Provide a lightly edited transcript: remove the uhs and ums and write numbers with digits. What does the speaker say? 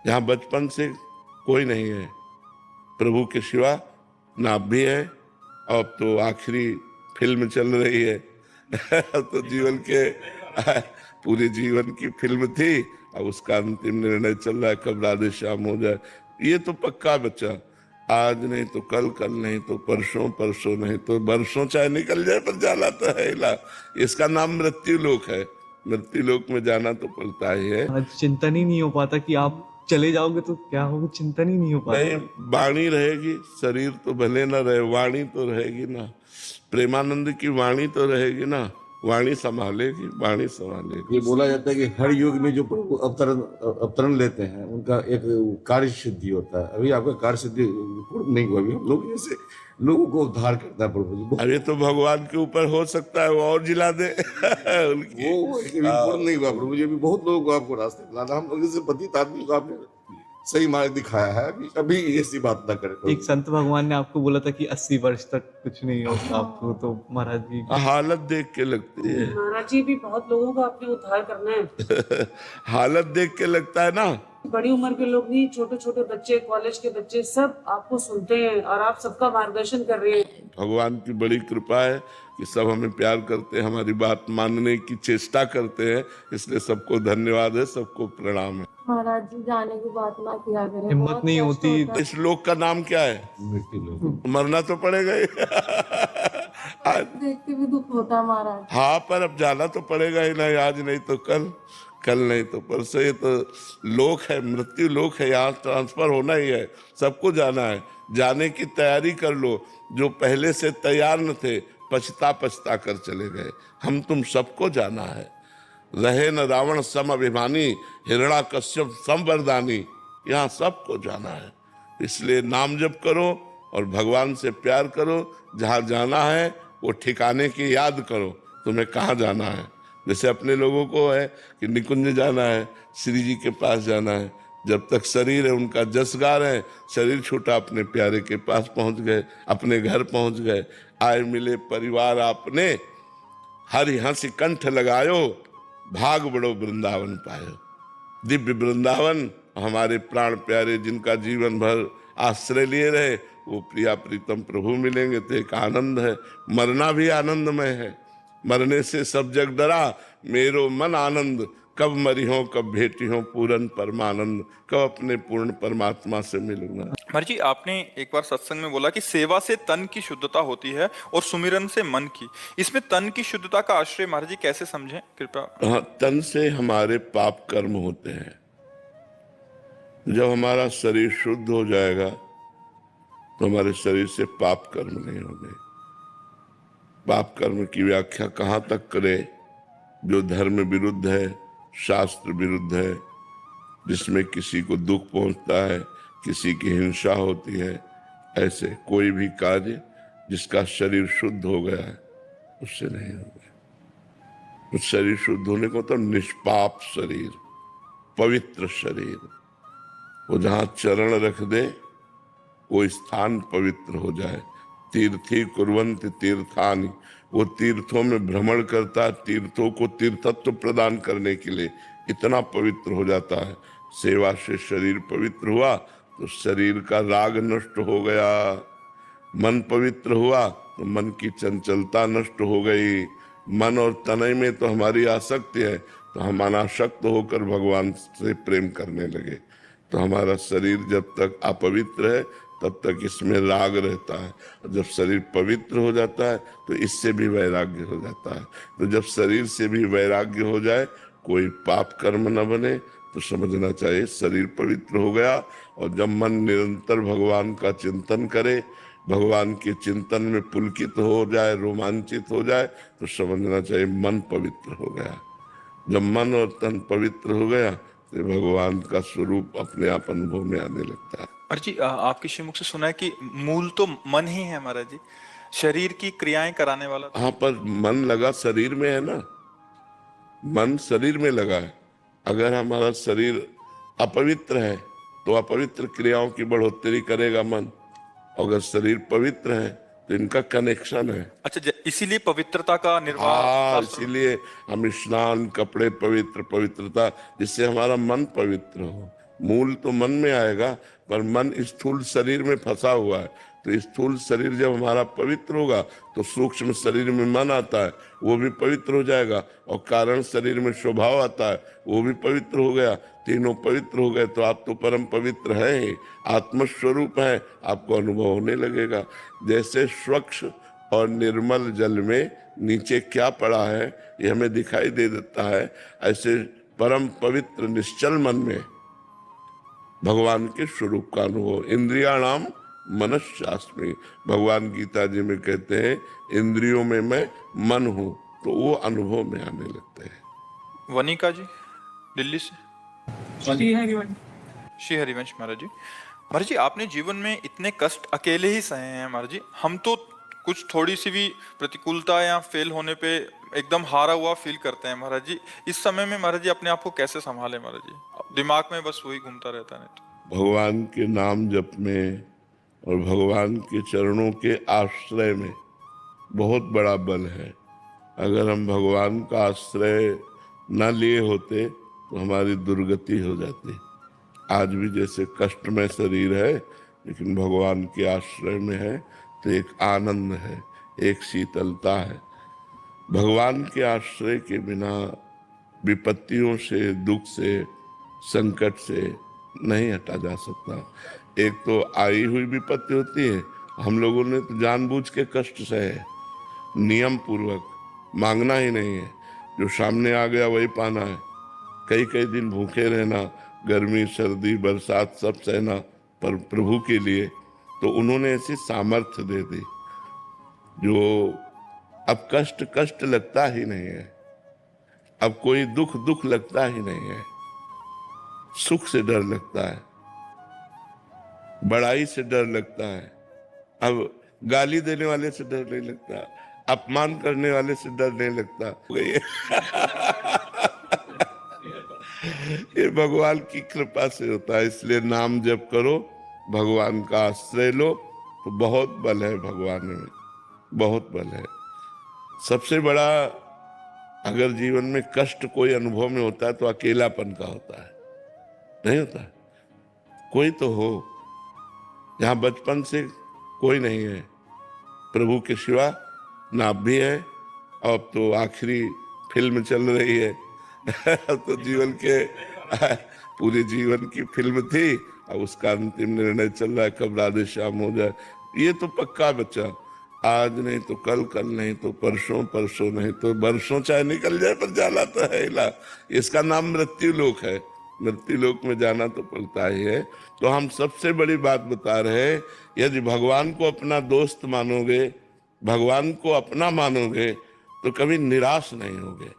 जहाँ बचपन से कोई नहीं है, प्रभु के सिवा ना आप भी है। अब तो आखिरी फिल्म चल रही है। तो जीवन के पूरे जीवन की फिल्म थी, अब उसका अंतिम निर्णय चल रहा है, कब राधे श्याम हो जाए। ये तो पक्का बच्चा, आज नहीं तो कल, कल नहीं तो परसों, परसों नहीं तो बरसों चाहे निकल जाए, पर जाना तो है ला। इसका नाम मृत्यु लोक है, मृत्यु लोक में जाना तो पड़ता ही है। आज चिंतन ही नहीं हो पाता कि आप चले जाओगे तो क्या होगा, चिंतन ही नहीं हो नहीं, पाता। वाणी रहेगी, शरीर तो भले ना रहे, वाणी तो रहेगी ना। प्रेमानंद की वाणी तो रहेगी ना, वाणी संभालेगी, वाणी संभालेगी। ये बोला जाता है कि हर युग में जो प्रभु अवतरण अवतरण लेते हैं उनका एक कार्य सिद्धि होता है। अभी आपका कार्य सिद्धि पूर्ण नहीं हुआ, अभी हम लोग जैसे लोगों को उद्धार करता है प्रभु जी। अरे तो भगवान के ऊपर हो सकता है वो और जिला दे। उनकी वो अभी पूर्ण नहीं हुआ प्रभु जी। अभी बहुत लोगों को आपको रास्ते दिलाना, हम लोग जैसे पतित आदमी को आपने सही मार्ग दिखाया है। अभी कभी ऐसी बात ना करें प्रभु। एक संत भगवान ने आपको बोला था कि 80 वर्ष तक कुछ नहीं होगा आपको, तो महाराज जी हालत देख के लगती है। महाराज जी भी बहुत लोगों का अपने उद्धार करना है। हालत देख के लगता है ना। बड़ी उम्र के लोग नहीं, छोटे छोटे बच्चे, कॉलेज के बच्चे सब आपको सुनते हैं और आप सबका मार्गदर्शन कर रहे हैं। भगवान की बड़ी कृपा है कि सब हमें प्यार करते हैं, हमारी बात मानने की चेष्टा करते हैं, इसलिए सबको धन्यवाद है, सबको प्रणाम है। महाराज जी जाने की बात ना किया करें, हिम्मत बहुत नहीं कष्ट होती। होता है। इस लोक का नाम क्या है? मृत्यु लोग। मरना तो पड़ेगा ही। देख के भी दुख होता है महाराज। हाँ, पर अब जाना तो पड़ेगा ही नहीं, आज नहीं तो कल, कल नहीं तो परसों। ये तो लोक है, मृत्यु लोक है, यहाँ ट्रांसफर होना ही है, सबको जाना है। जाने की तैयारी कर लो, जो पहले से तैयार न थे पछता पछता कर चले गए। हम तुम सबको जाना है। रहे न रावण सम अभिमानी, हिरण्याकश्यप सम वरदानी, यहाँ सबको जाना है। इसलिए नाम जप करो और भगवान से प्यार करो। जहाँ जाना है वो ठिकाने की याद करो, तुम्हें कहाँ जाना है। जैसे अपने लोगों को है कि निकुंज जाना है, श्री जी के पास जाना है। जब तक शरीर है उनका जस गा रहे हैं, शरीर छूटा अपने प्यारे के पास पहुंच गए, अपने घर पहुंच गए। आए मिले परिवार आपने, हरि हंसी कंठ लगायो, भाग बड़ो वृंदावन पायो। दिव्य वृंदावन हमारे प्राण प्यारे जिनका जीवन भर आश्रय लिए रहे, वो प्रिया प्रीतम प्रभु मिलेंगे तो एक आनंद है। मरना भी आनंदमय है, मरने से सब जग डरा, मेरो मन आनंद, कब मरी हो कब भेटी हो पूर्ण परमानंद, कब अपने पूर्ण परमात्मा से मिलूंगा। महाराज जी, आपने एक बार सत्संग में बोला कि सेवा से तन की शुद्धता होती है और सुमिरन से मन की। इसमें तन की शुद्धता का आश्रय महाराज जी कैसे समझें, कृपया? हाँ, तन से हमारे पाप कर्म होते हैं। जब हमारा शरीर शुद्ध हो जाएगा तो हमारे शरीर से पाप कर्म नहीं होंगे। पाप कर्म की व्याख्या कहाँ तक करें? जो धर्म विरुद्ध है, शास्त्र विरुद्ध है, जिसमें किसी को दुख पहुंचता है, किसी की हिंसा होती है, ऐसे कोई भी कार्य जिसका शरीर शुद्ध हो गया है उससे नहीं होगा। उस शरीर शुद्ध होने को तो निष्पाप शरीर, पवित्र शरीर, वो जहां चरण रख दे वो स्थान पवित्र हो जाए। तीर्थी कुर्वन्ति तीर्थानि, वो तीर्थों में भ्रमण करता है, तीर्थों को तीर्थत्व प्रदान करने के लिए इतना पवित्र हो जाता है। सेवा से शरीर पवित्र हुआ तो शरीर का राग नष्ट हो गया। मन पवित्र हुआ तो मन की चंचलता नष्ट हो गई। मन और तनय में तो हमारी आसक्ति है, तो हम अनासक्त होकर भगवान से प्रेम करने लगे। तो हमारा शरीर जब तक अपवित्र है तब तक इसमें राग रहता है, और जब शरीर पवित्र हो जाता है तो इससे भी वैराग्य हो जाता है। तो जब शरीर से भी वैराग्य हो जाए, कोई पाप कर्म न बने, तो समझना चाहिए शरीर पवित्र हो गया। और जब मन निरंतर भगवान का चिंतन करे, भगवान के चिंतन में पुलकित हो जाए, रोमांचित हो जाए, तो समझना चाहिए मन पवित्र हो गया। जब मन और तन पवित्र हो गया तो भगवान का स्वरूप अपने आप अनुभव में आने लगता है। महाराज जी, आपके श्रीमुख से सुना है कि मूल तो मन ही है महाराज जी, शरीर की क्रियाएं कराने वाला। हाँ, पर मन लगा शरीर में है ना, मन शरीर में लगा है। अगर हमारा शरीर अपवित्र है तो अपवित्र क्रियाओं की बढ़ोतरी करेगा मन, अगर शरीर पवित्र है तो इनका कनेक्शन है। अच्छा, इसीलिए पवित्रता का निर्वाह। हाँ, इसीलिए हम स्नान, कपड़े पवित्र, पवित्रता, जिससे हमारा मन पवित्र हो। मूल तो मन में आएगा, पर मन स्थूल शरीर में फंसा हुआ है। तो स्थूल शरीर जब हमारा पवित्र होगा तो सूक्ष्म शरीर में मन आता है, वो भी पवित्र हो जाएगा, और कारण शरीर में स्वभाव आता है, वो भी पवित्र हो गया। तीनों पवित्र हो गए तो आप तो परम पवित्र हैं ही, आत्मस्वरूप हैं, आपको अनुभव होने लगेगा। जैसे स्वच्छ और निर्मल जल में नीचे क्या पड़ा है ये हमें दिखाई दे देता है, ऐसे परम पवित्र निश्चल मन में भगवान के स्वरूप का अनुभव। इंद्रियाणाम मनश्चास्मि, भगवान गीता जी में कहते हैं इंद्रियों में मैं मन हूं, तो वो अनुभव में आने लगते हैं। वनिका जी दिल्ली से। श्री हरिवंश महाराज जी। महाराज जी, आपने जीवन में इतने कष्ट अकेले ही सहे हैं महाराज जी। हम तो कुछ थोड़ी सी भी प्रतिकूलता या फेल होने पे एकदम हारा हुआ फील करते हैं महाराज जी। इस समय में महाराज जी अपने आप को कैसे संभाले महाराज जी? दिमाग में बस वही घूमता रहता है। नहीं तो भगवान के नाम जप में और भगवान के चरणों के आश्रय में बहुत बड़ा बल है। अगर हम भगवान का आश्रय न लिए होते तो हमारी दुर्गति हो जाती। आज भी जैसे कष्टमय शरीर है, लेकिन भगवान के आश्रय में है तो एक आनंद है, एक शीतलता है। भगवान के आश्रय के बिना विपत्तियों से, दुख से, संकट से नहीं हटा जा सकता। एक तो आई हुई विपत्ति होती है, हम लोगों ने तो जानबूझ के कष्ट सहे, नियम पूर्वक, मांगना ही नहीं है, जो सामने आ गया वही पाना है। कई कई दिन भूखे रहना, गर्मी सर्दी बरसात सब सहना, पर प्रभु के लिए तो उन्होंने ऐसी सामर्थ्य दे दी जो अब कष्ट कष्ट लगता ही नहीं है, अब कोई दुख दुख लगता ही नहीं है। सुख से डर लगता है, बड़ाई से डर लगता है, अब गाली देने वाले से डर नहीं लगता, अपमान करने वाले से डर नहीं लगता। हो गई ये भगवान की कृपा से होता है। इसलिए नाम जप करो, भगवान का आश्रय लो, तो बहुत बल है भगवान में, बहुत बल है। सबसे बड़ा अगर जीवन में कष्ट कोई अनुभव में होता है तो अकेलापन का होता है, नहीं होता? कोई तो हो। यहाँ बचपन से कोई नहीं है, प्रभु के सिवा ना आप भी है। अब तो आखिरी फिल्म चल रही है तो जीवन के पूरे जीवन की फिल्म थी, अब उसका अंतिम निर्णय चल रहा है कब राधे श्याम हो जाए। ये तो पक्का बच्चा, आज नहीं तो कल, कल नहीं तो परसों, परसों नहीं तो बरसों चाहे निकल जाए, पर जाना तो है ही। इसका नाम मृत्यु लोक है, मृत्यु लोक में जाना तो पड़ता ही है। तो हम सबसे बड़ी बात बता रहे हैं, यदि भगवान को अपना दोस्त मानोगे, भगवान को अपना मानोगे, तो कभी निराश नहीं होगे।